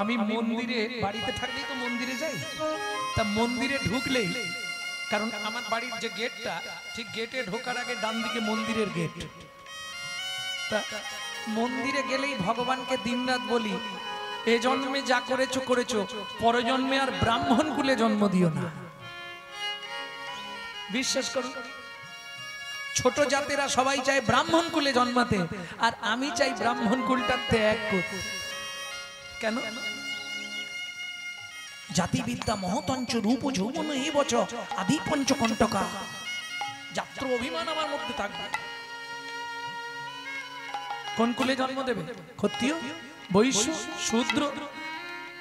আমি মন্দিরে বাড়িতে থাকলেই তো মন্দিরে যাই, তা মন্দিরে ঢুকলেই, কারণ আমার বাড়ির যে গেটটা ঠিক গেটে ঢোকার আগে ডান দিকে মন্দিরের গেট, তা মন্দিরে গেলেই ভগবানকে দিনরাত বলি, এ জন্মে যা করেছো করেছো, পরজন্মে আর ব্রাহ্মণ কুলে জন্ম দিও না। বিশ্বাস করুন, ছোট জাতেরা সবাই চায় ব্রাহ্মণ কুলে জন্মাতে, আর আমি চাই ব্রাহ্মণ কুলটা ত্যাগ করতে। কেন? জাতিবিদ্যা মহতঞ্চ রূপ যৌবন এই বছর আদি পঞ্চকণ্টকা, যাত্র অভিমান আমার মধ্যে থাকবে। কোন কুলে জন্ম দেবে? ক্ষত্রিয়, বৈশ্য, শূদ্র,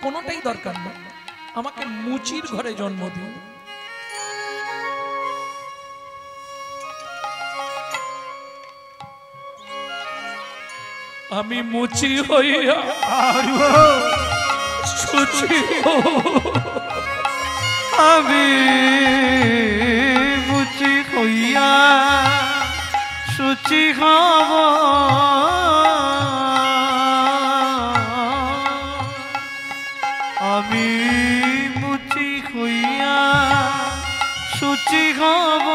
কোনটাই দরকার নেই, আমাকে মুচির ঘরে জন্ম দিন। আমি মুচি হইয়া সুচি, আমি মুচি হইয়া সুচি হব, আমি মুচি হইয়া সুচি হব,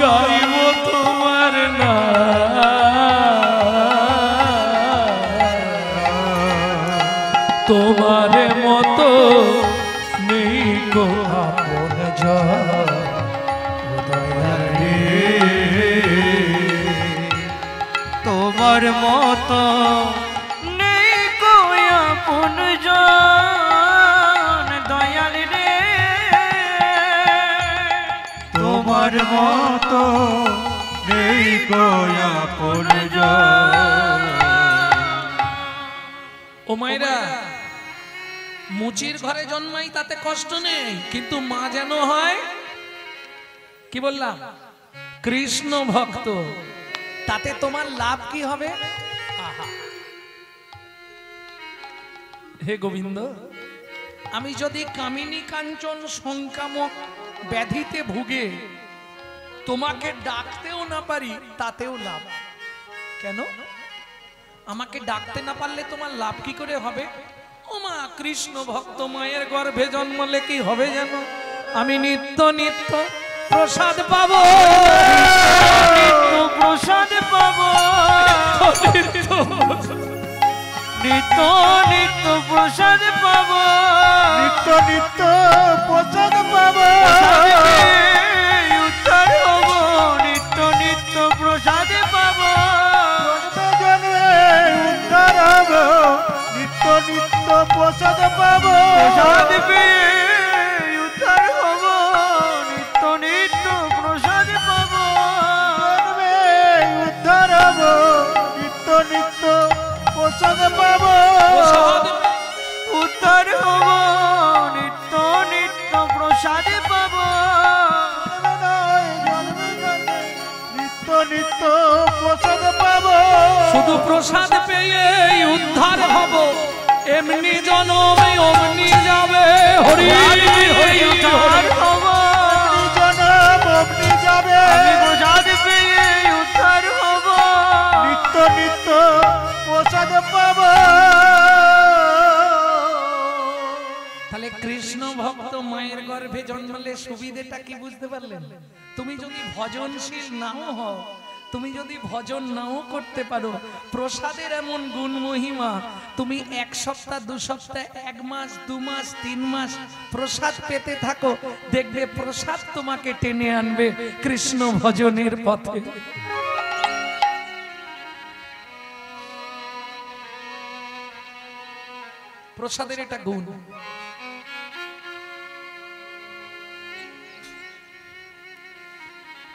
গাইব তোমার না তোমার মতো নেই গো আপন জন, তোমার মতো নেই কই আপন জন, দয়াল রে তোমার মতো নেই কই আপন জন। ও মায়েরা, মুচির ঘরে জন্মাই তাতে কষ্ট নেই, কিন্তু মা যেন হয় কি বললাম কৃষ্ণ ভক্ত, তাতে তোমার লাভ কি হবে? আহা, হে গোবিন্দ, আমি যদি কামিনী কাঞ্চন সংক্রামক ব্যাধিতে ভুগে তোমাকে ডাকতেও না পারি, তাতেও লাভ। কেন? আমাকে ডাকতে না পারলে তোমার লাভ কি করে হবে? ও মা, কৃষ্ণ ভক্ত মায়ের গর্ভে জন্মলে কি হবে জানো? আমি নিত্য নিত্য প্রসাদ পাবো, নিত্য প্রসাদ পাবো, নিত্য নিত্য প্রসাদ পাবো, নিত্য নিত্য প্রসাদ পাবো, উদ্ধার হব, নিত্য নিত্য প্রসাদ পাবো, উদ্ধার হব, নিত্য নিত্য প্রসাদ পাবো, প্রসাদ পেয়ে উদ্ধার হব, নিত্য নিত্য প্রসাদ পাবো, উদ্ধার হব, নিত্য নিত্য প্রসাদ পাবো, উদ্ধার হব, নিত্য নিত্য প্রসাদ পাবো, নিত্য নিত্য প্রসাদ পাবো। শুধু প্রসাদ পেয়ে উদ্ধার হব, এমনি জনমে অমনি যাবে। হরি হরি উদ্ধার হব, জনম অমনি যাবে, আমি প্রসাদ পেয়ে উদ্ধার হব, নিত্য নিত্য প্রসাদ পাবো। তাহলে কৃষ্ণ ভক্ত মায়ের গর্ভে জন্মালে সুবিধেটা কি বুঝতে পারলেন? তুমি যদি ভজনশীল নাও হও, তুমি যদি ভজন নাও করতে পারো, প্রসাদের এমন গুণ মহিমা, তুমি 1 সপ্তাহ 2 সপ্তাহ 1 মাস 2 মাস 3 মাস প্রসাদ পেতে থাকো, দেখবে প্রসাদ তোমাকে টেনে আনবে কৃষ্ণ ভজনের পথে। প্রসাদের এটা গুণ।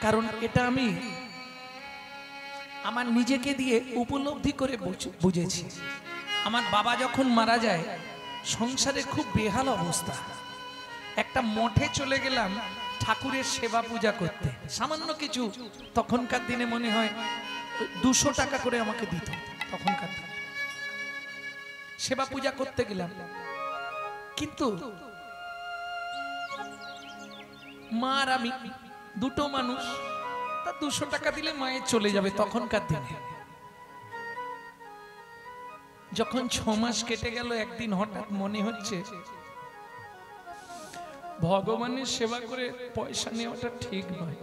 কারণ এটা আমি আমার নিজেকে দিয়ে উপলব্ধি করে বুঝেছি। আমার বাবা যখন মারা যায়, সংসারে খুব বেহাল অবস্থা। একটা মঠে চলে গেলাম ঠাকুরের সেবা পূজা করতে, সামান্য কিছু, তখনকার দিনে মনে হয় 200 টাকা করে আমাকে দিত। তখনকার দিনে সেবা পূজা করতে গেলাম, কিন্তু মা আর আমি দুটো মানুষ, তা 200 টাকা দিলে মায়ের চলে যাবে তখনকার দিনে। যখন 6 মাস কেটে গেল, একদিন হঠাৎ মনে হচ্ছে ভগবানের সেবা করে পয়সা নেওয়াটা ঠিক নয়।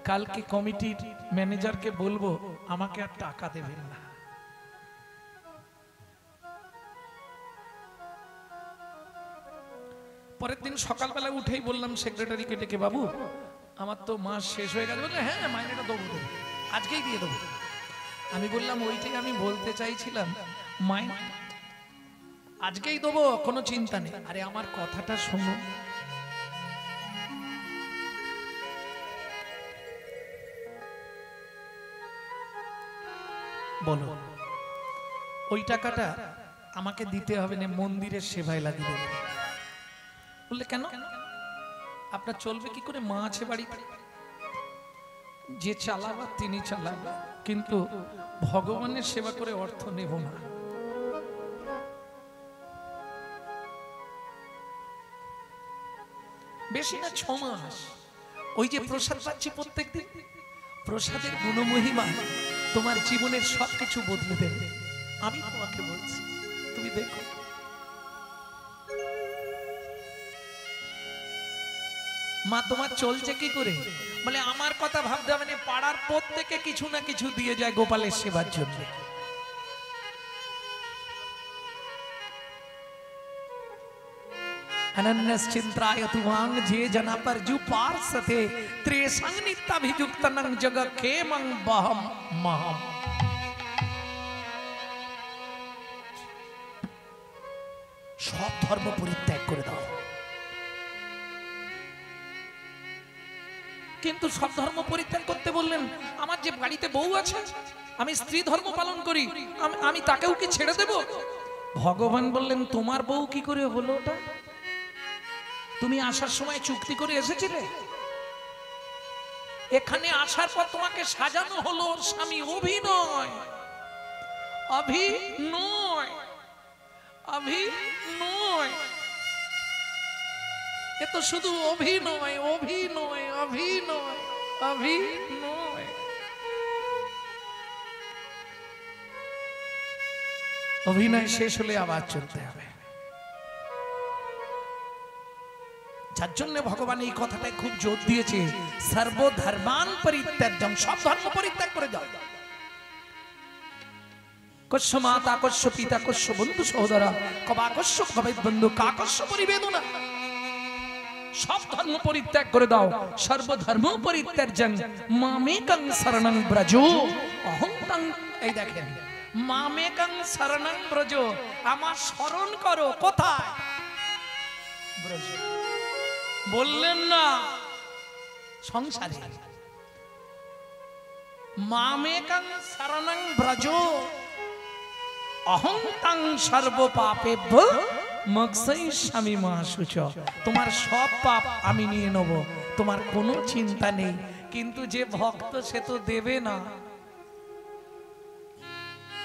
কালকে কমিটির ম্যানেজারকে বলবো আমাকে আর টাকা দেবেন না। পরের দিন সকালবেলা উঠেই বললাম সেক্রেটারিকে ডেকে, বাবু আমার তো মাস শেষ হয়ে গেছে। বললে হ্যাঁ মাইনেটা দেবো, আজকেই দিয়ে দেবো। আমি বললাম ওইটাই আমি বলতে চাইছিলাম, মাইনে আজকেই দেবো, কোনো চিন্তা নেই। আরে আমার কথাটা শুনুন, বলো ওই টাকাটা আমাকে দিতে হবে না, মন্দিরের সেবায় লাগিয়ে দেবে। বললে কেন? আপনার চলবে কি করে? মা আছে বাড়িতে, যে চালাবা তিনি চালাবে, কিন্তু ভগবানের সেবা করে অর্থ নেব না। বেশি না, 6 মাস। ওই যে প্রসাদ পাচ্ছি প্রত্যেকদিন, প্রসাদের গুণমহিমা তোমার জীবনের সবকিছু বদলে দেবে। আমি তোমাকে বলছি, তুমি দেখো। মা তোমার চলছে কি করে? বলে আমার কথা ভাবতে হবে না, পাড়ার প্রত্যেকে কিছু না কিছু দিয়ে যায় গোপালের সেবার জন্য। अनन्यश्चिन्तायतु वांग जे जना पर जु पार्षते त्रेसंग नित्याभियुक्तनं जग खेमं बहम महम। सब धर्म परित्याग करे दाओ, किन्तु सब धर्म परित्याग करते बोललेन आमार जे बाड़ीते बউ আছে, আমি স্ত্রী ধর্ম পালন করি, আমি তাকেও কি ছেড়ে দেব? ভগবান বললেন তোমার বউ কি করে হলো ওটা? তুমি আসার সময় চুক্তি করে এসেছিলে, এখানে আসার পর তোমাকে সাজানো হলো স্বামী। অভিনয়, অভিনয়, অভিনয়, এ তো শুধু অভিনয়, অভিনয়, অভিনয়, অভিনয়। অভিনয় শেষ হলে আবার চলতে হবে। যার জন্য ভগবান এই কথাটাই খুব জোর দিয়েছে, সর্বধর্মান পরিত্যাজ্যম, সব ধর্ম পরিত্যাগ করে দাও। কস্য মাতা, কস্য পিতা, কস্য বন্ধু সহোদরা, কবা কস্য ভবেৎ বন্ধু, কাকস্য পরিবেদনা। সব ধর্ম পরিত্যাগ করে দাও। সর্বধর্ম পরিত্যাজ্যং মামেকং শরণং ব্রজ অহং তং। এই দেখেন, মামেকং শরণং ব্রজ, আমার শরণ করো। কোথায়? ব্রজ। বললেন না সংসারে। মামেকং শরণং ব্রজ অহং তং সর্ব পাপেভ্য মোক্ষয়িষ্যামি মা শুচ। তোমার সব পাপ আমি নিয়ে নেব, তোমার কোনো চিন্তা নেই। কিন্তু যে ভক্ত সে তো দেবে না।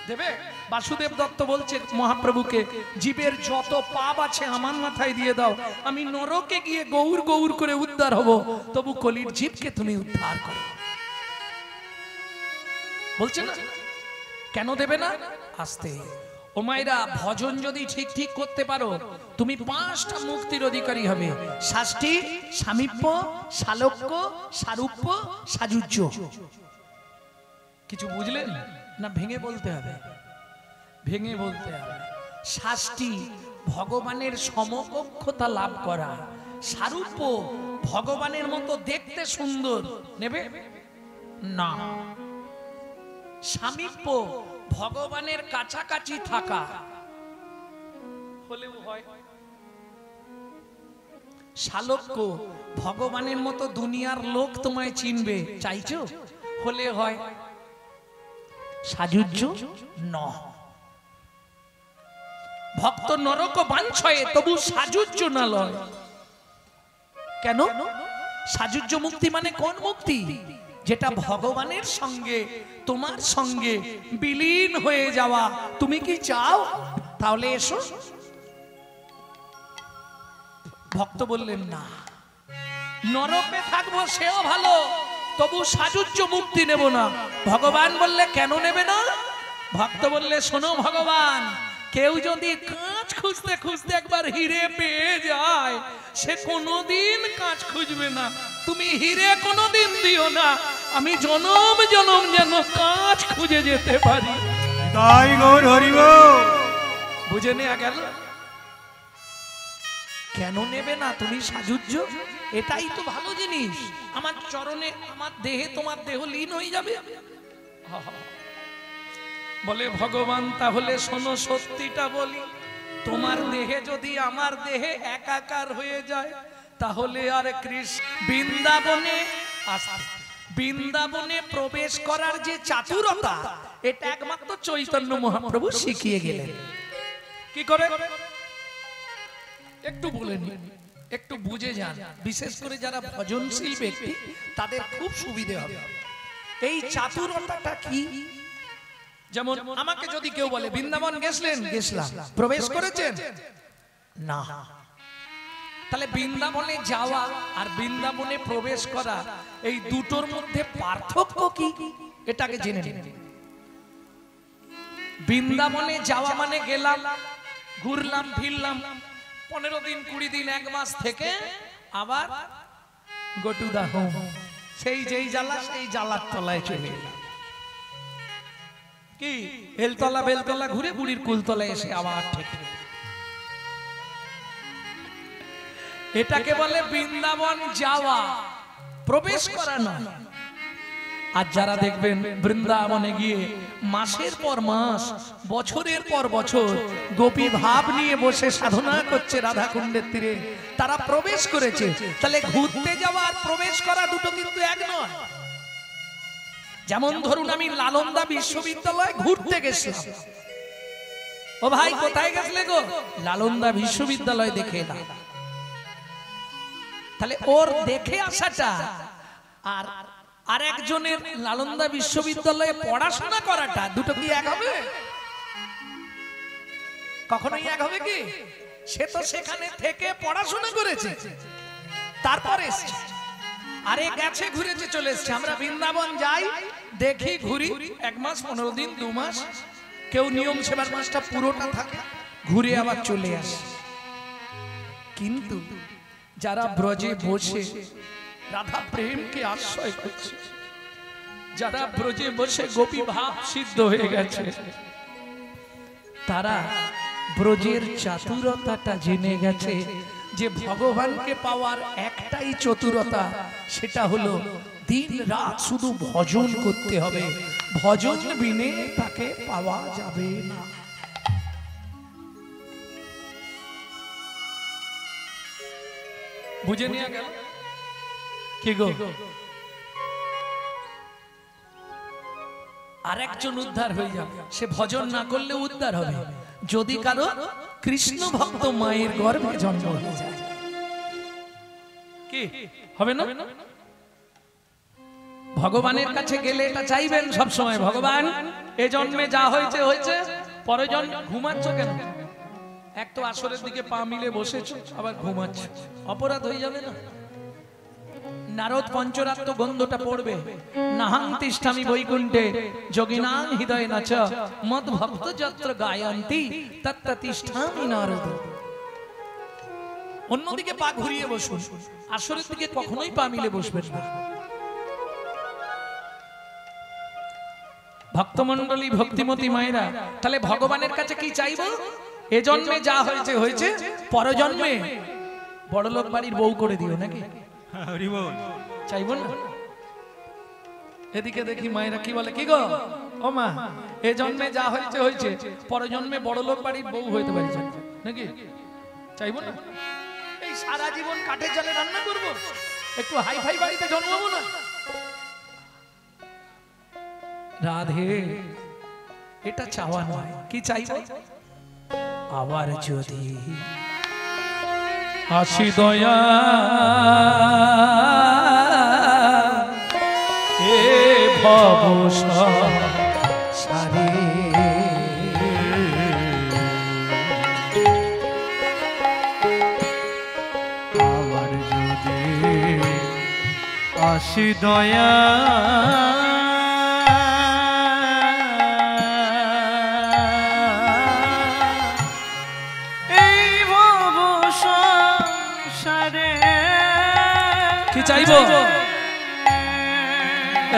দেবে? বাসুদেব দত্ত বলছে মহাপ্রভুকে, জীবের যত পাপ আছে আমার মাথায় দিয়ে দাও, আমি নরকে গিয়ে গৌর গৌর করে উদ্ধার হব, তবু কলির জীবকে তুমি উদ্ধার করো। বলছে না? কেন দেবে না? আস্তে। ও মায়েরা, ভজন যদি ঠিক ঠিক করতে পারো, তুমি 5টা মুক্তির অধিকারী হবে। শাস্তি, সামীপ্য, শালক্য, সারূপ্য, সাযুজ্য। কিছু বুঝলেন না? ভেঙে বলতে হবে, ভেঙে বলতে হবে। শাস্তি, ভগবানের সমকক্ষতা লাভ করা। সারূপ্য, ভগবানের মতো দেখতে সুন্দর, নেবে না। সামীপ্য, ভগবানের কাছাকাছি থাকা, হলেও হয়। শালক্য, ভগবানের মতো দুনিয়ার লোক তোমায় চিনবে, চাইছো, হলে হয়। সাযুজ্য ন। ভক্ত নরক বাঞ্ছয়ে তবু সাযুজ্য না লয়। কেন? সাযুজ্য মুক্তি মানে কোন মুক্তি? যেটা ভগবানের সঙ্গে তোমার সঙ্গে বিলীন হয়ে যাওয়া। তুমি কি চাও? তাহলে এসো। ভক্ত বললেন না, নরকে থাকবো সেও ভালো, তবু সাযুজ্য মুক্তি নেব না। ভগবান বললে কেন নেবে না? ভক্ত বললে শোনো ভগবান, কেউ যদি কাঁচ খুঁজতে খুঁজতে একবার হিরে পেয়ে যায়, সে কোনোদিন কাঁচ খুঁজবে না। তুমি হিরে কোনোদিন দিও না, আমি জনম জনম যেন কাঁচ খুঁজে যেতে পারি। তাই গৌর হরিব। বুঝে নেওয়া গেল? কেন নেবে না তুমি সাজুজ্য? এটাই তো ভালো জিনিস। আমার চরণে, আমার দেহে তোমার দেহ লীন হয়ে যাবে। বলে ভগবান, তাহলে শোনো সত্যিটা বলি, তোমার দেহে যদি আমার দেহে একাকার হয়ে যায়, তাহলে আর কৃষ্ণ বৃন্দাবনে প্রবেশ করার যে চাতুরতা, এটা একমাত্র চৈতন্য মহাপ্রভু শিখিয়ে গেলেন। কি করে একটু বলে নিন, একটু বুঝে যান। বিশেষ করে যারা ভজনশীল ব্যক্তি, তাদের খুব সুবিধে হবে। এই চাতুরতাটা কি? যেমন আমাকে যদি কেউ বলে বৃন্দাবন গেছিলেন, গেছিলাম। প্রবেশ করেছেন? না। তাহলে বৃন্দাবনে যাওয়া আর বৃন্দাবনে প্রবেশ করা, এই দুটোর মধ্যে পার্থক্য কি, এটাকে জেনে নিন। বৃন্দাবনে যাওয়া মানে গেলাম, ঘুরলাম ফিরলাম, 15 দিন 20 দিন 1 মাস থেকে আবার গো টু দা হোম। সেই যেই জ্বালা সেই জ্বালার তলায় চলে গেলাম। কি এলতলা বেলতলা ঘুরে বুড়ির কুলতলায় এসে আবার ঠিক। এটাকে বলে বৃন্দাবন যাওয়া, প্রবেশ করা নয়। আর যারা দেখবেন বৃন্দাবনে গিয়ে মাসের পর মাস, বছরের পর বছর গোপী ভাব নিয়ে বসে সাধনা করছে রাধাকুণ্ডের তীরে, তারা প্রবেশ করেছে। তাহলে ঘুরতে যাওয়া আর প্রবেশ করা দুটো কিন্তু এক নয়। যেমন ধরুন আমি নালন্দা বিশ্ববিদ্যালয়ে ঘুরতে গেছিলাম। ও ভাই কোথায় গেছিলে গো? নালন্দা বিশ্ববিদ্যালয় দেখে এলাম। তাহলে ওর দেখে আসাটা আর আরেকজনের নালন্দা বিশ্ববিদ্যালয়ে পড়াশোনা করাটা, দুটো কি এক হবে? কখনোই এক হবে কি? সে তো সেখানে থেকে পড়াশোনা করেছে, তারপরে এসেছে। আরে গেছে, ঘুরেছে, চলে এসছে। আমরা বৃন্দাবন যাই, দেখি, ঘুরি, 1 মাস 15 দিন 2 মাস, কেউ নিয়ম সেবার মাসটা পুরোটা থাকে, ঘুরে আবার চলে আসে। কিন্তু যারা ব্রজে বসে রাধা প্রেমকে আশ্রয় করছে, যারা ব্রজে বসে গোপী ভাব সিদ্ধ হয়ে গেছে, তারা ব্রজের চাতুরতাটা জেনে গেছে যে ভগবানকে পাওয়ার একটাই চতুরতা, সেটা হলো দিন রাত শুধু ভজন করতে হবে। ভজন বিনে তাকে পাওয়া যাবে না। বুঝে নিয়ে গেল কি গো? আরেকজন উদ্ধার হয়ে যাবে, সে ভজন না করলে উদ্ধার হবে যদি কারো কৃষ্ণ ভক্ত মায়ের গর্ভে জন্ম হয়ে যায়। কি হবে না? ভগবানের কাছে গেলে এটা চাইবেন সব সময়, ভগবান এ জন্মে যা হয়েছে হয়েছে, পরে জন্ম। ঘুমাচ্ছ কেন? এক তো আসরের দিকে পা মিলে বসেছ, আবার ঘুমাচ্ছ, অপরাধ হয়ে যাবে না? নারদ পঞ্চরাত্র গন্ধটা পড়বে, নাহাং তিষ্ঠামি বৈকুণ্ঠে যোগিনাং হৃদয়ে নাচ মদ ভক্ত যত্র গায়ন্তি তত্র তিষ্ঠামি নারদ। অন্যদিকে পা ঘুরিয়ে বসুন, আসরের দিকে কখনোই পা মিলে বসবেন না। ভক্তমণ্ডলী, ভক্তিমতী মায়েরা, তাহলে ভগবানের কাছে কি চাইবো? এ জন্মে যা হয়েছে হয়েছে, পরজন্মে বড়লোক বাড়ির বউ করে দিও নাকি? চাইবো না? এদিকে দেখি মায়েরা কি বলে, কি গো ও মা, এ জন্মে যা হয়েছে হয়েছে, পরজন্মে বড়লোক বাড়ির বউ হইতে পারি নাকি? চাইবো না? এই সারা জীবন কাঠের জালে রান্না করবো, একটু হাই ফাই বাড়িতে জন্মাবো না? রাধে, এটা চাওয়া নয়। কি চাইবো? আবার যদি আসি দয়া এ ভব সারে, আবার যদি আসি দয়া গো সংসারে কি চাইবো?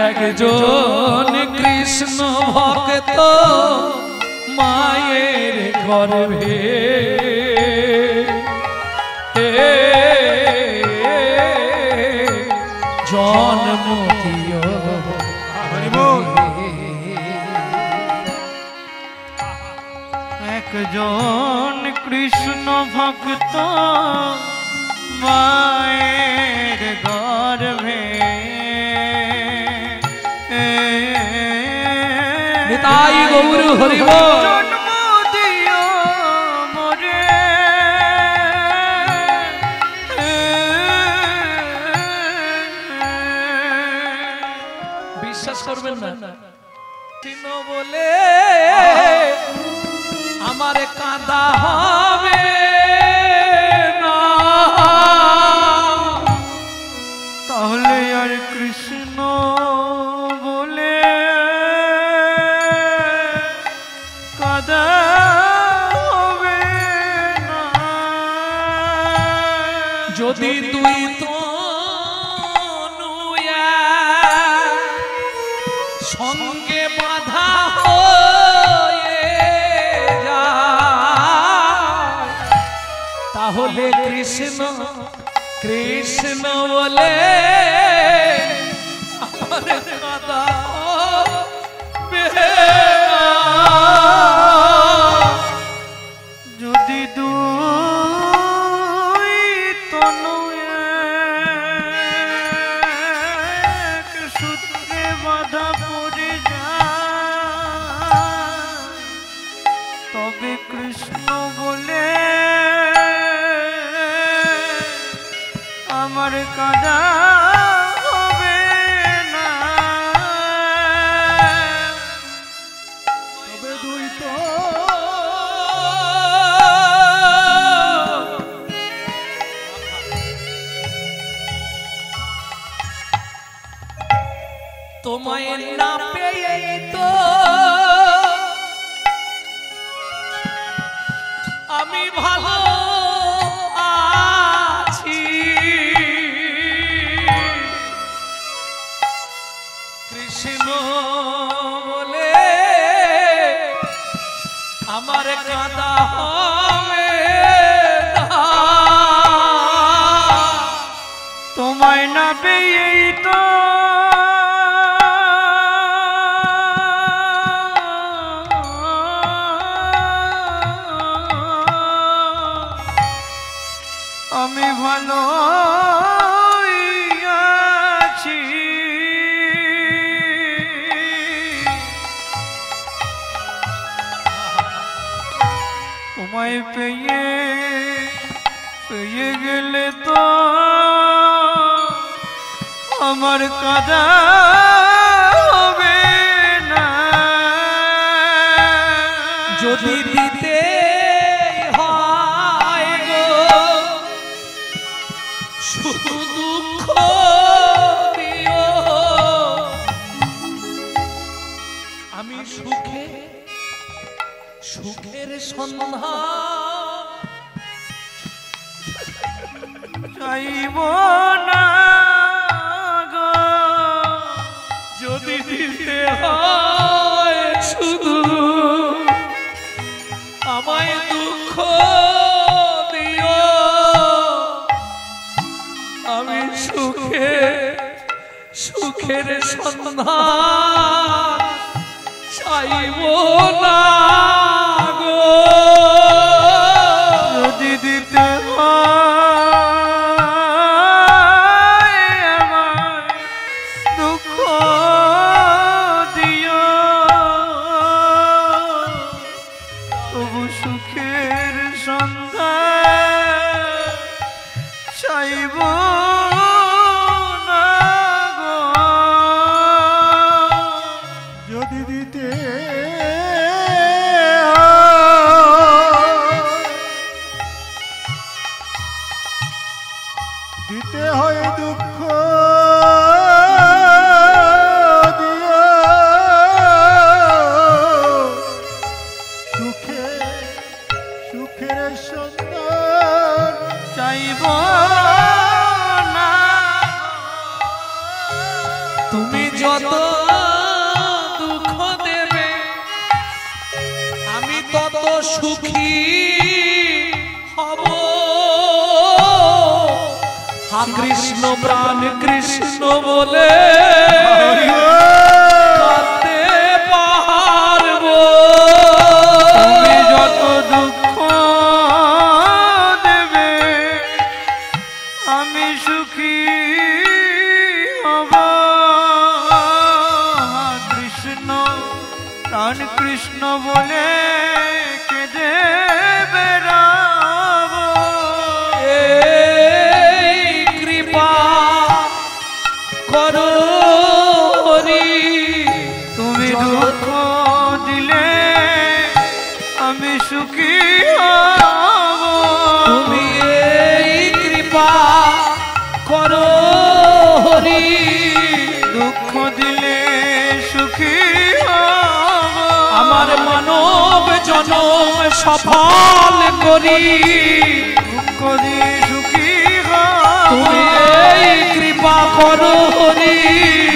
একজন কৃষ্ণ ভক্ত মায়ের গর্ভে জন্ম দিও। একজন কৃষ্ণ ভক্ত মায়ের গর্ভে নিতাই গৌর হরি বল। জন্ম দিও মোরে বিশ্বাস করবেন না, চিন বলে আমার কাঁদা হবে না, তাহলে আর কৃষ্ণ বলে কাঁদা হবে না। যদি তুই তনু সঙ্গে বাধা হয়ে যায়, তাহলে কৃষ্ণ কৃষ্ণ বলে আমার কাঁদা হবে না। যদি দুই তনু এক সূত্রে বাঁধা পড়ে যায়, তবে কৃষ্ণ বলে আমার কাঁদা হবে না। তবে দুই তো তোমায় না পেয়ে তো আমি ভালো আছি, কৃষ্ণ বলে আমার কাঁদা হবে না। তোমায় না পেয়েই তো আমি ভালো আছি, তোমায় পেয়ে পেয়ে গেলে তো আমার কাঁদা হবে না। যদি দিতে হয় গো শুধু দুঃখ দিও, আমি সুখে সুখের সন্ধান চাইব না গো, যদি দিতে হয় শুধু আমায় দুঃখ দিও, আমি সুখে সুখের সন্ধান চাইব না গো। যদি দিতে হয় আমায় দুঃখ দিও, তবু সুখের সন্ধান চাইব না গো। যদি দিতে দিতে হয় দুঃখ দিও, সুখে সুখের সন্ধান চাইব না। তুমি যত দুঃখ দেবে আমি তত সুখী হব। হা কৃষ্ণ প্রাণ কৃষ্ণ বলে কাঁদতে পারবো। তুমি যত দুঃখ দেবে আমি সুখী হব। কৃষ্ণ প্রাণ কৃষ্ণ বলে কেঁদে বেড়াবো। এই কৃপা করো হরি, তুমি দুঃখ দিলে আমি সুখী হব। তুমি এই কৃপা করো হরি, দুঃখ দিলে সুখী হব। আমার মানব জনম সফল করি। দুঃখ দিয়ে সুখী হব। তুমি এই কৃপা করো হরি,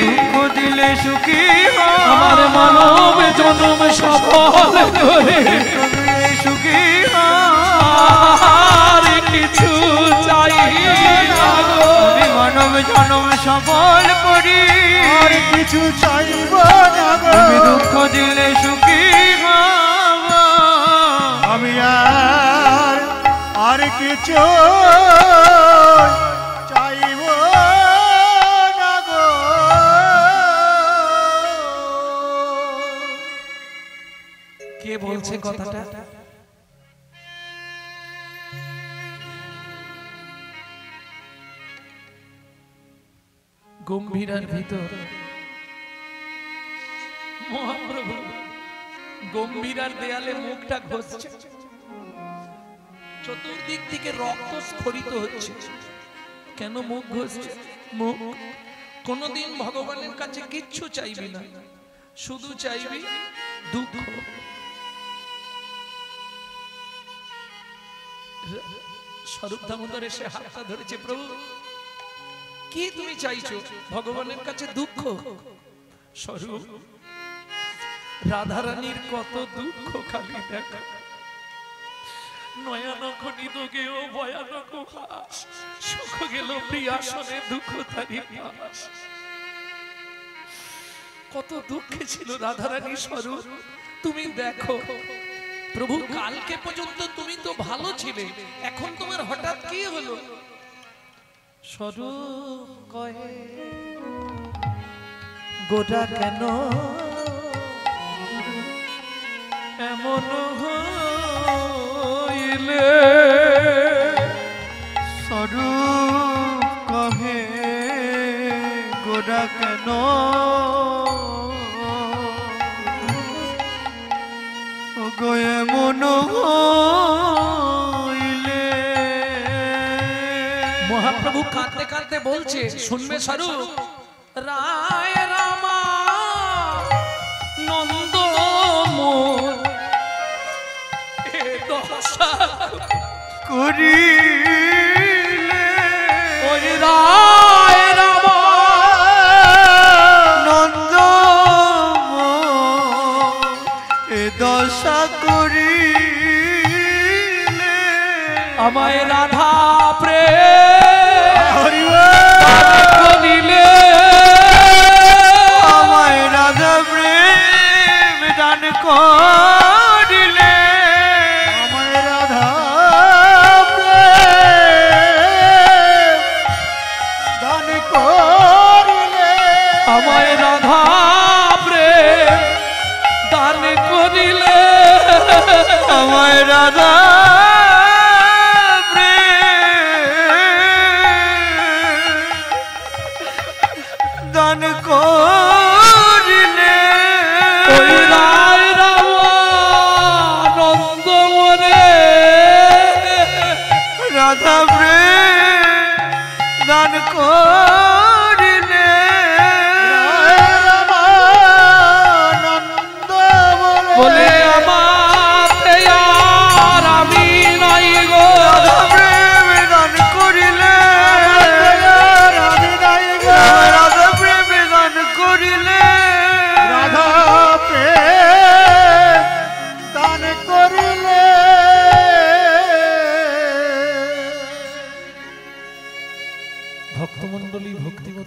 দুঃখ দিলে সুখী হব। আমার মানব জনম সফল করে তুমি সুখী হব। আর কিছু চাই না গো। আমি মানব জনম সফল করি। আর কিছু চাইব না গো। তুমি দুঃখ দিলে সুখী হব। আমি আর কিছু চাইব না গো। কে বলছে কথাটা? গম্ভীরার ভিতর মহাপ্রভু গম্ভীরার দেয়ালে মুখটা ঘষছে, চতুর্দিক থেকে রক্ত স্খলিত হচ্ছে। কেন মুখ ঘষছে? মুখ কোনদিন ভগবানের কাছে কিচ্ছু চাইবি না, শুধু চাইবি দুঃখ। স্বরূপ দামোদর এসে হাতটা ধরেছে, প্রভু কি তুমি চাইছো? ভগবানের কাছে দুঃখ। স্বরূপ রাধারানীর কত দুঃখ খালি দেখা, নয়ানক নিদোগেও ভয়ানক হাস, সুখ গেল প্রিয়াসনে দুঃখ তারি পাস। কত দুঃখে ছিল রাধারানী। স্বরূপ তুমি দেখো প্রভু, কালকে পর্যন্ত তুমি তো ভালো ছিলে, এখন তোমার হঠাৎ কি হলো? স্বরূপ কয়ে গোটা কেন এমন হইলে? স্বরূপ কহে গোরা কেন গয়ে মন হইলে। মহাপ্রভু কাঁদতে কাঁদতে বলছে, শুনবে স্বরূপ? রায় রামা নন্দ মোর এ দশা করিলে ওই রায় রামা নন্দ এ দশা করিলে আমায় রাধা প্রেম করিলে, আমায় রাধা প্রেম দান করিলে, আমায় রাধা প্রেম দান করিলে, আমায় রাধা প্রেম দান করিলে, আমায় রাধা দান করিলে। ওই রায় রামা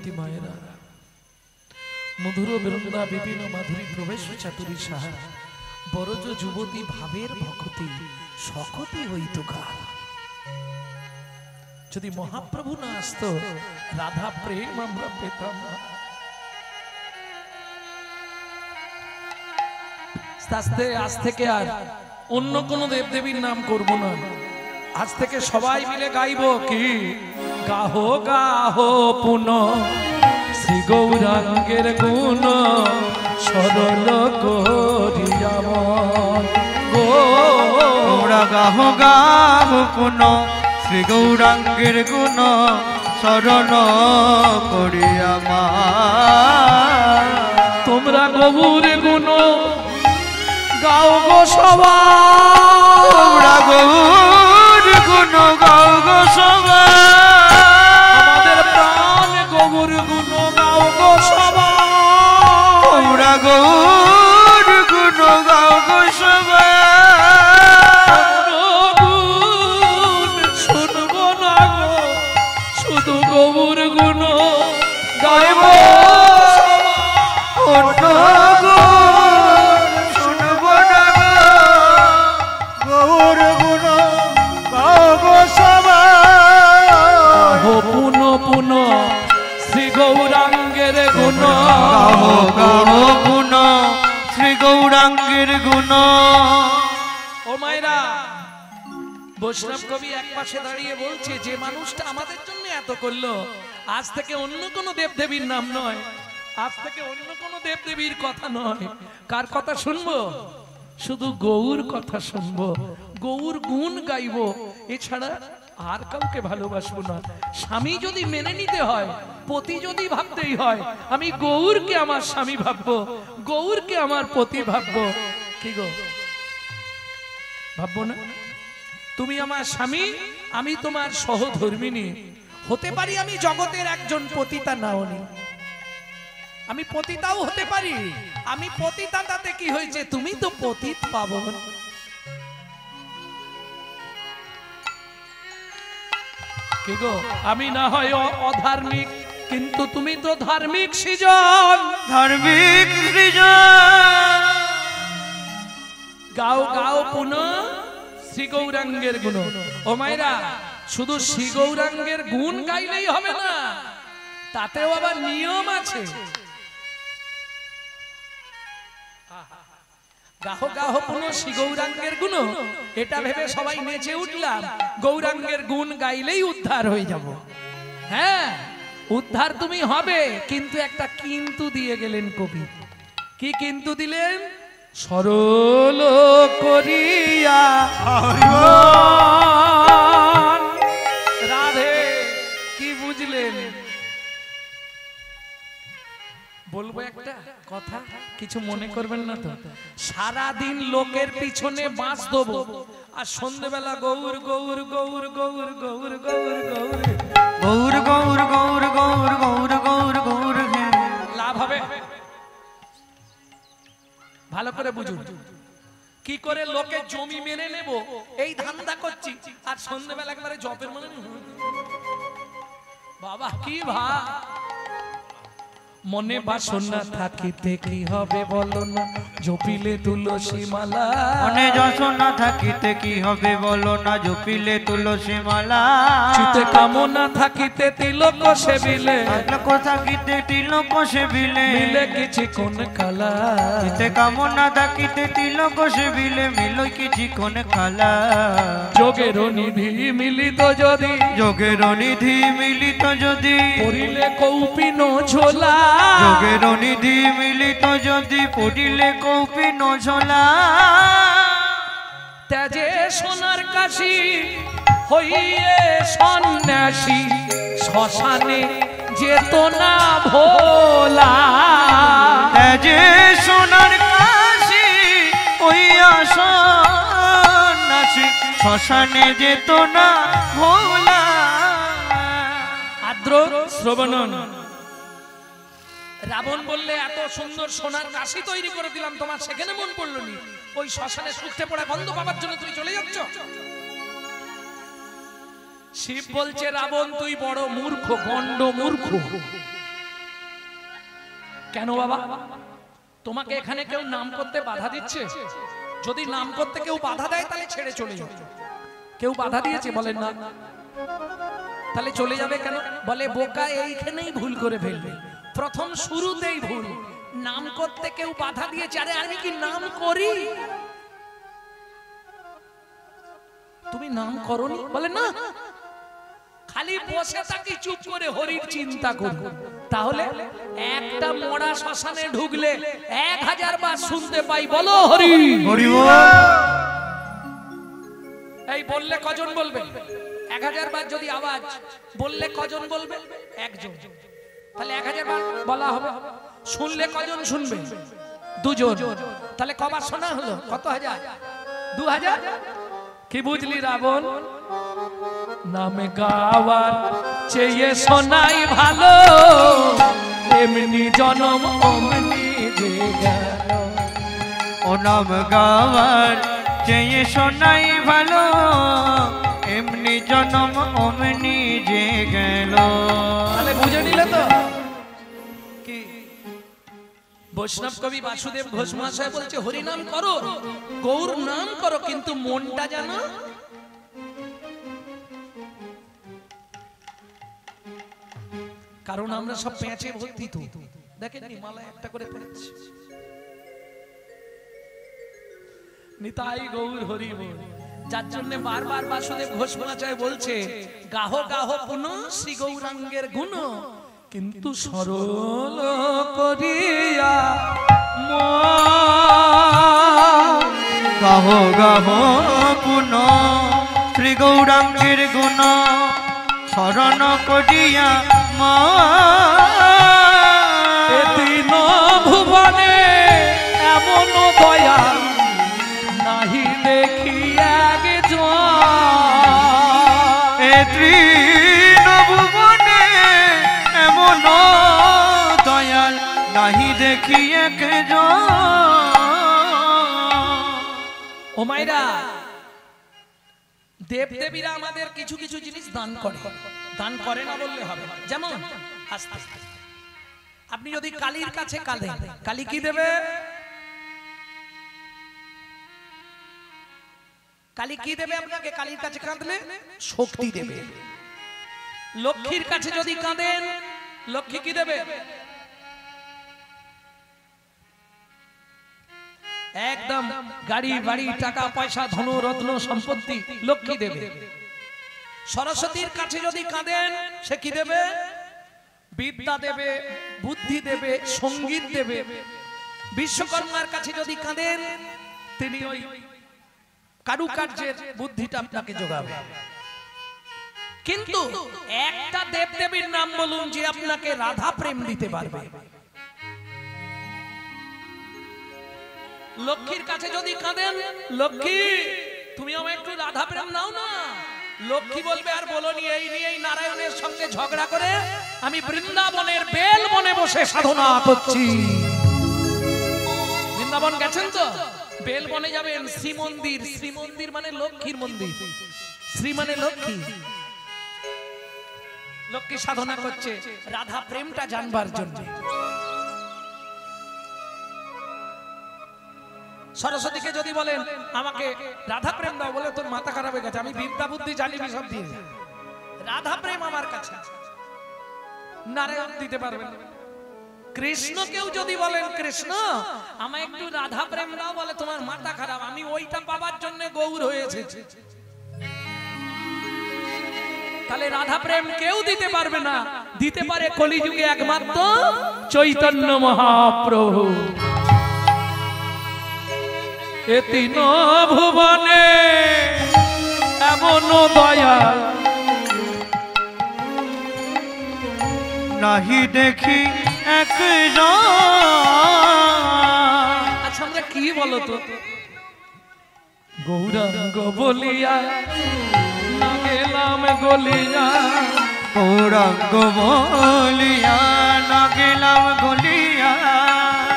যুবতী মায়েরা, মধুর বৃন্দা বিপিন মাধুরী প্রবেশ চাতুরী সাহা, বরজ যুবতী ভাবের ভকতি সকতি হইত কাল। যদি মহাপ্রভু না আসতো, রাধা প্রেম আমরা পেতাম না। আজ থেকে আর অন্য কোন দেবদেবীর নাম করব না। আজ থেকে সবাই মিলে গাইব কি, গাহো গাহো পুন শ্রী গৌরাঙ্গের গুণ সরল করিয়াম তোমরা গাহো গাহো পুন শ্রী গৌরাঙ্গের গুণ শরণ করিয়ামা। তোমরা গৌর গুণ গাও গো সবাই, তোমরা গৌর গুণ গাও গো সবাই, আমাদের প্রাণ গৌর গুণ গাও গো সবাই, তোমরা গৌর গুণ গাও গো সবাই। শুনবো না গো, শুধু গৌর গুণ গাইব অন্য গুণ শুনবো না গো, গৌর গুণ গাও গো সবাই। পুন পুন শ্রী গৌরাঙ্গের গুণ গাহো গাহো গুণ শ্রী গৌরাঙ্গের গুণ। ও মায়েরা, বৈষ্ণব কবি এক পাশে দাঁড়িয়ে বলছে, যে মানুষটা আমাদের জন্য এত করলো, আজ থেকে অন্য কোনো দেবদেবীর নাম নয়, আজ থেকে অন্য কোনো দেবদেবীর কথা নয়। কার কথা শুনবো? শুধু গৌর কথা শুনবো, গৌর গুণ গাইবো, এছাড়া আর কাউকে ভালোবাসবো না। স্বামী যদি মেনে নিতে হয়, পতি যদি ভাবতেই হয়, আমি গৌরকে আমার স্বামী ভাববো, গৌরকে আমার পতি ভাববো। কি গো, ভাববো না? তুমি আমার স্বামী, আমি তোমার সহধর্মিনী। হতে পারি আমি জগতের একজন পতিতা নাওনি, আমি পতিতাও হতে পারি। আমি পতিতা, তাতে কি হয়েছে? তুমি তো পতিত পাবন। কি গো, আমি না হয় অধার্মিক, কিন্তু তুমি তো ধার্মিক সৃজন, ধার্মিক সৃজন। গাও গাও পুনঃ শ্রী গৌরাঙ্গের গুণ। ও মায়েরা, শুধু শ্রী গৌরাঙ্গের গুণ গাইলেই হবে না, তাতেও আবার নিয়ম আছে। গাহো গাহো পুনঃ শ্রী গৌরাঙ্গের গুণ, এটা ভেবে সবাই নেচে উঠলাম, গৌরাঙ্গের গুণ গাইলেই উদ্ধার হয়ে যাব। হ্যাঁ, উদ্ধার তুমি হবে, কিন্তু একটা কিন্তু দিয়ে গেলেন কবি। কি কিন্তু দিলেন? সরল করিয়া রাধে। কি বুঝলেন? বলবো একটা কথা, কিছু মনে করবেন না তো। সারা দিন লোকের পিছনে বাঁশ দেবো, আর সন্ধ্যেবেলা গৌর গৌর গৌর গৌর গৌর গৌর গৌর গৌর গৌর গৌর গৌর গৌর গৌর গৌর। লাভ হবে? ভালো করে বুঝুন। কি করে লোকে জমি মেনে নেব, এই ধান্দা করছি, আর সন্ধ্যেবেলা একবারে জপের মনে বাবা কি ভাব। মনে বাসনা থাকিতে কি হবে বলো না, জপিলে তুলসী মালা। মনে যশোনা থাকিতে কি হবে বলো না, জপিলে তুলসী মালা। চিতে কামনা থাকিতে তিলক সেবিলে, তিলক থাকিতে তিলক সেবিলে, মিলে কিছু কোন কালা। চিতে কামনা থাকিতে তিলক সেবিলে, মিলো কিছু কোন কালা। যোগের নিধি মিলিত যদি, যোগের নিধি মিলিত যদি, পড়িলে কৌপিন ঝোলা। যোগের নিধি মিলিত যদি, পড়িলে কৌপিন ঝোলা। ত্যাজে সোনার কাশি হইয়ে সন্ন্যাসী, শ্মশানে যেত না ভোলা। ত্যাজে সোনার কাশি হইয়া সন্ন্যাসী, শ্মশানে যেত না ভোলা। আদ্র শ্রবণন। রাবণ বললে, এত সুন্দর সোনার কাশি তৈরি করে দিলাম, তোমার সেখানে মন পড়লো নি? ওই শ্মশানে শুকতে পড়া গন্ধ পাবার জন্য তুমি চলে যাচ্ছ? শিব বলছে, রাবণ তুই বড় মূর্খ, গণ্ড মূর্খ। কেন বাবা? তোমাকে এখানে কেউ নাম করতে বাধা দিচ্ছে? যদি নাম করতে কেউ বাধা দেয় তাহলে ছেড়ে চলে যাবে। কেউ বাধা দিয়েছে? বলেন না। তাহলে চলে যাবে কেন? বলে বোকা এইখানেই ভুল করে ফেলবে, প্রথম শুরুতেই ভুল। নাম করতে কেউ বাধা দিয়েছে, আরে আমি কি নাম করি? তুমি নাম করনি? বলে না, খালি বসে থাকি চুপ করে হরির চিন্তা করব। তাহলে একটা মরা শ্মশানে ঢুকলে 1000 বার শুনতে পাই বলো হরি হরি বল। এই বললে কজন বলবে? 1000 বার যদি আওয়াজ বললে কজন বলবে? একজন। তাহলে 1000 বার বলা হবে। শুনলে কজন শুনবে? দুজন। তাহলে কবার শোনা হলো? কত হাজার? 2000। কি বুঝলি রাবণ? নামে গাওয়ার চেয়ে শোনাই ভালো, এমনি জনম অমনি যে গেল। ও নাম গাওয়ার চেয়ে শোনাই ভালো, এমনি জনম অমনি যে গেল। তাহলে বুঝে নিলে তো? কি বৈষ্ণব কবি বাসুদেব ঘোষ মহাশয় বলছে হরি নাম করো, গৌর নাম করো, কিন্তু মনটা জানো। কারণ আমরা সব পেঁচে ভর্তি। তো দেখেননি মালা একটা করে পেঁচে। নিতাই গৌর হরি বল। যার জন্য বারবার বাসুদেব ঘোষ মহাশয় বলছে গাহ গাহ পুন শ্রী গৌরাঙ্গের গুণ, কিন্তু সরল করিয়া গাহ গাহ পুন শ্রী গৌরাঙ্গের গুণ, শরণ করিয়া মা। এ তিন ভুবনে এমন দয়া নাহি দেখি একজন। এ তৃণ ভুবনে এমন দয়াল নাহি দেখি একজন। ও মাইরা, দেব দেবীরা আমাদের কিছু কিছু জিনিস দান করে। দান করে না বললে হবে না। যেমন আস্তে আপনি যদি কালীর কাছে কাঁদেন, কালী কি দেবে? কালী কি দেবে আপনাকে? কালীর কাছে কাঁদলে শক্তি দেবে। লক্ষ্মীর কাছে যদি কাঁদেন, লক্ষ্মী কি দেবে? একদম গাড়ি বাড়ি টাকা পয়সা ধন রত্ন সম্পত্তি লক্ষ্মী দেবে। সরস্বতীর কাছে যদি কাঁদেন, সে কি দেবে? বিদ্যা দেবে, বুদ্ধি দেবে, সঙ্গীত দেবে। বিশ্বকর্মার কাছে যদি কাঁদেন, তিনি ওই কারুকার্যের বুদ্ধিটা আপনাকে যোগাবে। কিন্তু একটা দেবদেবীর নাম বলুন যে আপনাকে রাধা প্রেম দিতে পারবে। লক্ষ্মীর কাছে যদি কাঁদেন, লক্ষ্মী তুমি আমায় একটু রাধা প্রেম নাও না, লক্ষ্মী বলবে আর বলনি এই নিয়েই নারায়ণের সঙ্গে ঝগড়া করে আমি বৃন্দাবনের বেল বনে বসে সাধনা করছি। বৃন্দাবন গেছেন তো? বেল বনে যাবেন, শ্রী মন্দির। শ্রী মন্দির মানে লক্ষ্মীর মন্দির। শ্রী মানে লক্ষ্মী। লক্ষ্মী সাধনা করছে রাধা প্রেমটা জানবার জন্য। সরস্বতীকে যদি বলেন আমাকে রাধা প্রেম দাও, বলে তোর মাথা খারাপ হয়ে গেছে, আমি বিদ্যা বুদ্ধি জানি সব দিয়ে, রাধা প্রেম আমার কাছে। নারায়ণ দিতে পারবেন। কৃষ্ণকেও যদি বলেন কৃষ্ণ আমায় একটু রাধা প্রেম দাও, বলে তোমার মাথা খারাপ, আমি ওইটা পাবার জন্য গৌর হয়েছে। তাহলে রাধা প্রেম কেউ দিতে পারবে না, দিতে পারে কলিযুগে একমাত্র চৈতন্য মহাপ্রভু। এ তিন ভুবনে এমন দয়া নাহি দেখি একজন। আচ্ছা আমরা কি বলো তো? গৌরাঙ্গ বলিয়া না গেলাম গলিয়া, গৌরাঙ্গ বলিয়া না গেলাম গলিয়া,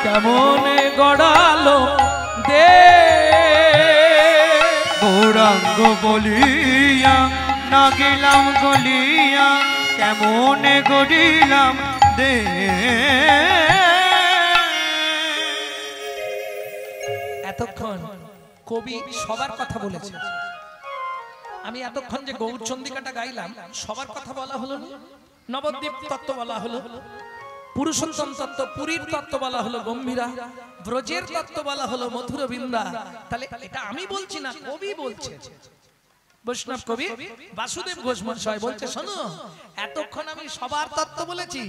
কেমন গড়ালো দে। গৌরাঙ্গ বলিয়া না গেলাম গলিয়া, কেমন গড়িলাম দে। এতক্ষণ কবি সবার কথা বলেছে। আমি এতক্ষণ যে গৌরচন্দ্রিকাটা গাইলাম সবার কথা বলা হলো না। নবদ্বীপ তত্ত্ব বলা হলো, পুরুষোত্তম তত্ত্ব, পুরীর তত্ত্ব বলা হলো গম্ভীরা, ব্রজের তত্ত্ব বলা হলো মধুর বৃন্দা। তাহলে এটা আমি বলছি না, কবি বলছে। বৈষ্ণব কবি বাসুদেব ঘোষ মহাশয় বলছে, শোনো এতক্ষণ আমি সবার তত্ত্ব বলেছি,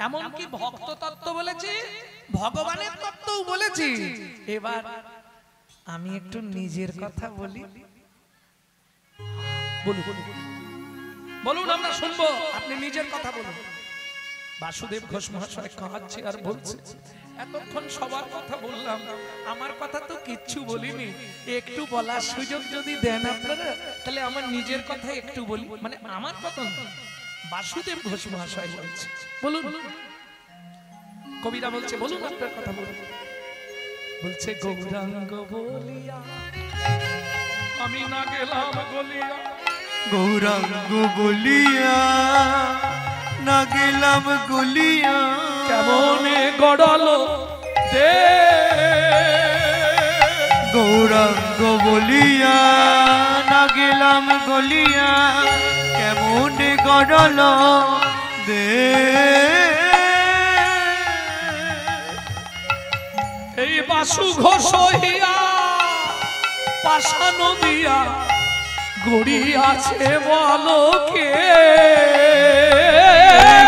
এমনকি ভক্ত তত্ত্ব বলেছি, ভগবানের তত্ত্বও বলেছি। এবার আমি একটু নিজের কথা বলি। বলুন বলুন, আমরা শুনবো, আপনি নিজের কথা বলুন। বাসুদেব ঘোষ মহাশয় কাঁদছে আর বলছে, এতক্ষণ সবার কথা বললাম, আমার কথা তো কিচ্ছু বলিনি। একটু বলার সুযোগ যদি দেন আপনারা, তাহলে আমার নিজের কথা একটু বলি। মানে আমার কথা না, বাসুদেব ঘোষ মহাশয় বলছে। বলুন, কবিরা বলছে, বলুন আপনার কথা বলুন। বলছে, গৌরাঙ্গ বলিয়া আমি না গেলাম গলিয়া, গৌরাঙ্গ বলিয়া না গেলাম গলিয়া, কেমনে গড়ালো দে। গৌরাঙ্গ বলিয়া না গেলাম গলিয়া, কেমনে গড়ালো দে। এই বাসু ঘোষ হইয়া পাশানো দিয়া গড়িয়াছে বলো কে।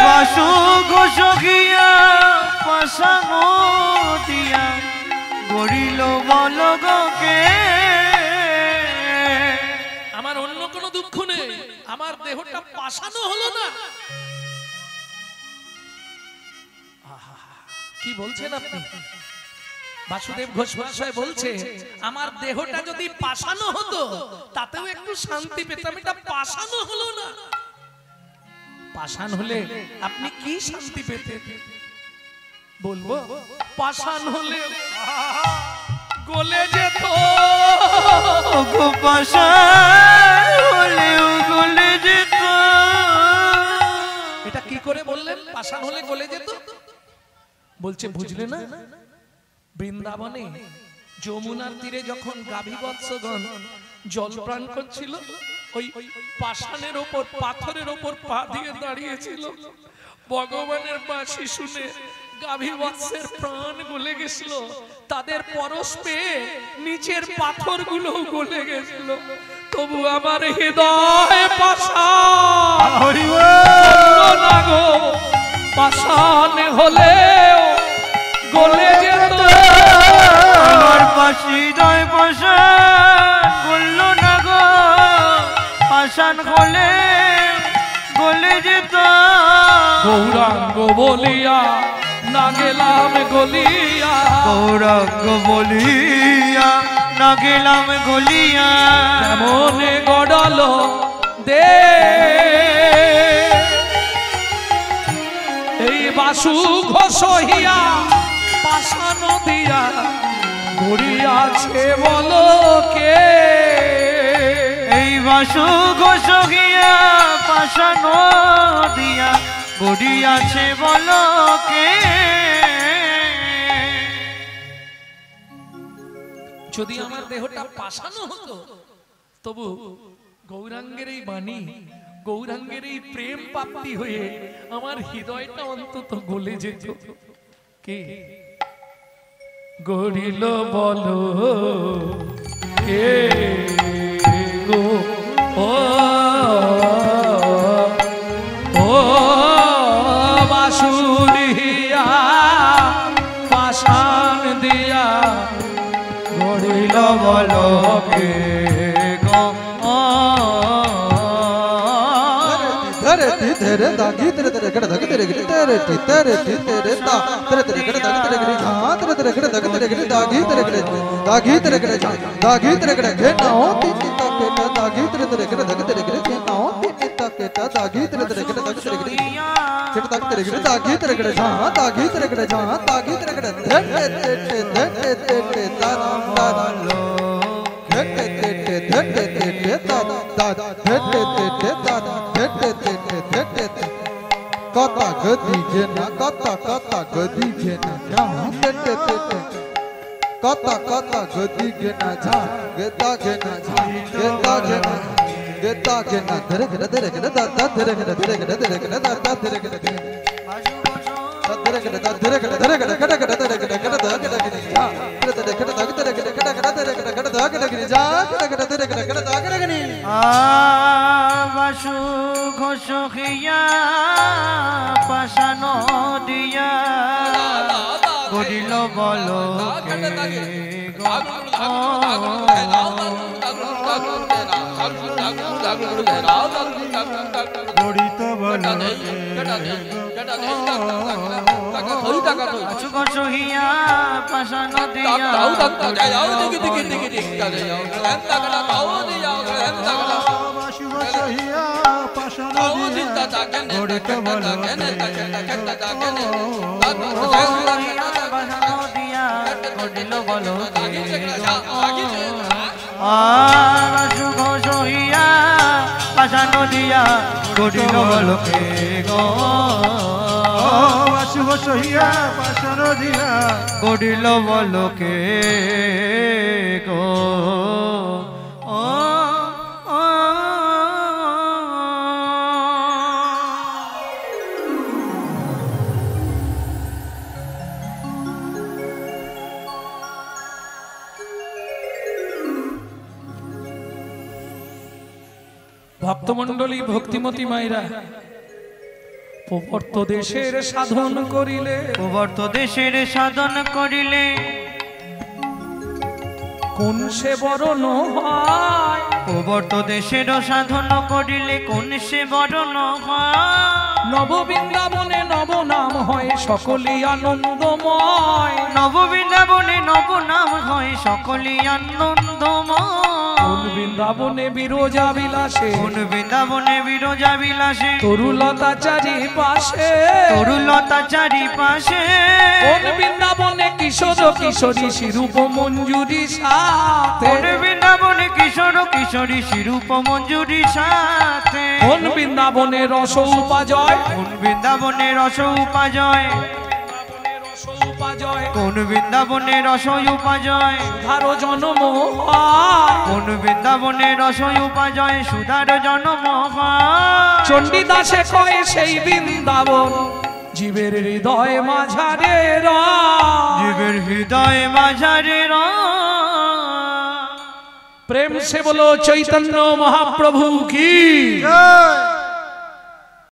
বাসু ঘোষ গিয়া পাশানো দিয়া গড়িল বলো কে। আমার অন্য কোনো দুঃখ নেই, আমার দেহটা পাশানো হলো না। কি বলছেন আপনি? বাসুদেব ঘোষ মহাশয় বলছে, আমার দেহটা যদি পাশানো হতো তাতেও একটু শান্তি পেতাম, এটা পাশানো হলো না। পাশান হলে আপনি কি শান্তি পেতেন বলবো? পাশান হলে গলে যেত, পাশান হলেও গলে যেত। এটা কি করে বললেন পাশান হলে গলে যেত? বলছে বুঝলে না, বৃন্দাবনে যমুনার তীরে যখন গাভী বৎসগণ জল পান করছিল, ওই পাষাণের ওপর, পাথরের ওপর পা দিয়ে দাঁড়িয়েছিল। ভগবানের বাঁশি শুনে গাভী বৎসের প্রাণ গলে গেছিল, তাদের পরশ পেয়ে নিচের পাথরগুলো গলে গেছিল। তবু আমার হৃদয় পাষাণ না গো, পাষাণ হলেও গলে যেত। আমার পাশি দয় পাশান গলল না গো, পাশান গলে গলে যেত। গৌরাঙ্গ বলিয়া না গেলাম গলিয়া, গৌরাঙ্গ বলিয়া না গেলাম গলিয়া, কেমনে গড়ালো দে। এই বাসু ঘোষ হইয়া পাশানো দিয়া গড়িয়াছে বলো কে। এই বাসু ঘোষ গিয়া পাশানো দিয়া গড়িয়াছে বলো কে। যদি আমার দেহটা পাশানো হতো, তবু গৌরাঙ্গের এই বাণী, গৌরাঙ্গের এই প্রেম প্রাপ্তি হয়ে আমার হৃদয়টা অন্তত গলে যেত। কে গড়িল বলো কে গো, ও ও বাসুরিয়া পাশান দিয়া গড়িল বলো কে গো। तेरे ती तेरे दागी तेरे तेरे गड़ धग तेरे गिरी तेरे ती तेरे दा तेरे तेरे गड़ धग तेरे गिरी हाँ तेरे तेरे गड़ धग तेरे गिरी दागी तेरे गड़ जा दागी तेरे गड़ के ना हो ती ता के ता दागी तेरे तेरे गड़ धग तेरे गिरी के ना हो ती ता के ता दागी तेरे तेरे गड़ धग तेरे गिरी के ता तेरे गिरी दागी तेरे गड़ जा दागी तेरे गड़ जा दागी तेरे गड़ धे ते ता ता लो धे ते ता ता धे ते ता कता गदी जेना कता कता गदी जेना कता कता गति के ना झा गेता के ना झा गेता के ना गेता के ना धरे धरे धरे धरे दादा धरे धरे धरे धरे धरे धरे दादा धरे धरे धरे धरे धरे धरे धरे धरे धरे धरे धरे धरे धरे धरे जा धरे धरे धरे धरे धरे धरे धरे धरे धरे जा धरे धरे धरे धरे धरे বাসু ঘোষিয়া পাশানো দিয়া করিল বলো গড়িত বলো বাসু ঘোষিয়া পাশানো দিয়া পাশানো দিয়া গড়িল বলো কে গো শুভ সহিয়া পাশানো দিয়া গড়িল বলো কে গো ভক্তমণ্ডলী ভক্তিমতী মায়েরা প্রবর্ত দেশের সাধন করিলে প্রবর্ত দেশের সাধন করিলে কোন সে বরণ হয় প্রবর্ত দেশের সাধন করিলে কোন সে বরণ হয় নব বৃন্দাবনে নব নাম হয় সকলই আনন্দময় নব বৃন্দাবনে নব নাম হয় সকলই আনন্দময় কোন বৃন্দাবনে বিরজা বিলাসে কোন বৃন্দাবনে বিরজা বিলাসে তরুলতা চারিপাশে তরুলতা চারিপাশে কোন বৃন্দাবনে কিশোর কিশোরী শিরূপ মঞ্জুরি সাথে কোন বৃন্দাবনে কিশোর কিশোরী শিরূপ মঞ্জুরি সাথে কোন বৃন্দাবনে রস উপাজয় কোন বৃন্দাবনে রস উপাজয় কোন বৃন্দাবনে রস উপাজয় সুধার জন্ম হয় কোন বৃন্দাবনে রস উপাজয় সুধার জন্ম হয় চণ্ডীদাসে কয় সেই বৃন্দাবন জীবের হৃদয় মাঝারে জীবের হৃদয় মাঝারে প্রেম সে বলো চৈতন্য মহাপ্রভু কি